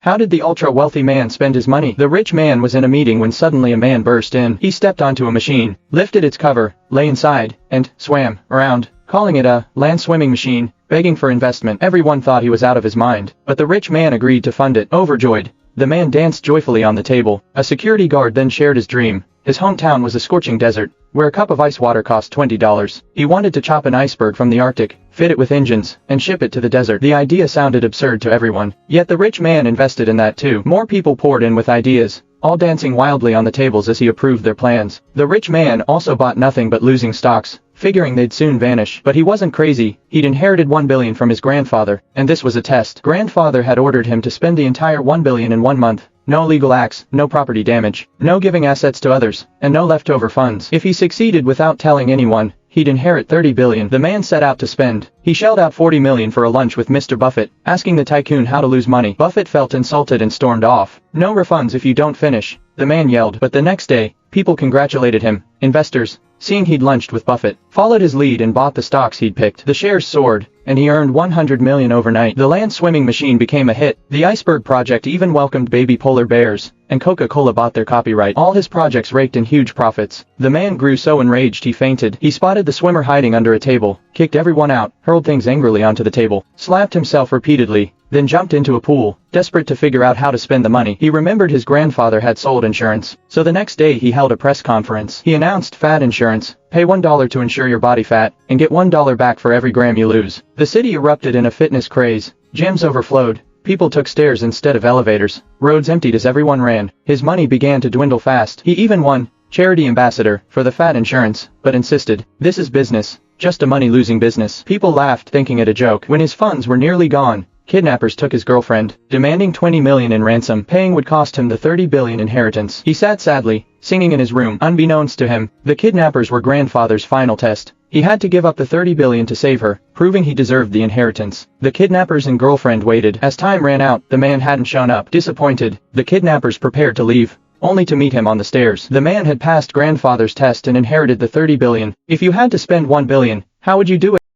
How did the ultra-wealthy man spend his money? The rich man was in a meeting when suddenly a man burst in. He stepped onto a machine, lifted its cover, lay inside, and swam around, calling it a land swimming machine, begging for investment. Everyone thought he was out of his mind, but the rich man agreed to fund it. Overjoyed, the man danced joyfully on the table. A security guard then shared his dream. His hometown was a scorching desert, where a cup of ice water cost $20. He wanted to chop an iceberg from the Arctic, fit it with engines, and ship it to the desert. The idea sounded absurd to everyone, yet the rich man invested in that too. More people poured in with ideas, all dancing wildly on the tables as he approved their plans. The rich man also bought nothing but losing stocks, figuring they'd soon vanish. But he wasn't crazy. He'd inherited $1 billion from his grandfather, and this was a test. Grandfather had ordered him to spend the entire $1 billion in 1 month. No illegal acts, no property damage, no giving assets to others, and no leftover funds. If he succeeded without telling anyone, he'd inherit $30 billion. The man set out to spend. He shelled out $40 million for a lunch with Mr. Buffett, asking the tycoon how to lose money. Buffett felt insulted and stormed off. No refunds if you don't finish, the man yelled. But the next day, people congratulated him. Investors, seeing he'd lunched with Buffett, followed his lead and bought the stocks he'd picked. The shares soared, and he earned $100 million overnight. The land swimming machine became a hit. The iceberg project even welcomed baby polar bears, and Coca-Cola bought their copyright. All his projects raked in huge profits. The man grew so enraged he fainted. He spotted the swimmer hiding under a table, kicked everyone out, hurled things angrily onto the table, slapped himself repeatedly, then jumped into a pool, desperate to figure out how to spend the money. He remembered his grandfather had sold insurance, so the next day he held a press conference. He announced fat insurance. Pay $1 to insure your body fat, and get $1 back for every gram you lose. The city erupted in a fitness craze. Gyms overflowed. People took stairs instead of elevators. Roads emptied as everyone ran. His money began to dwindle fast. He even won charity ambassador for the fat insurance, but insisted, "This is business, just a money-losing business." People laughed, thinking it a joke. When his funds were nearly gone, kidnappers took his girlfriend, demanding $20 million in ransom. Paying would cost him the $30 billion inheritance. He sat sadly, singing in his room. Unbeknownst to him, the kidnappers were grandfather's final test. He had to give up the $30 billion to save her, proving he deserved the inheritance. The kidnappers and girlfriend waited. As time ran out, the man hadn't shown up. Disappointed, the kidnappers prepared to leave, only to meet him on the stairs. The man had passed grandfather's test and inherited the $30 billion. If you had to spend $1 billion, how would you do it?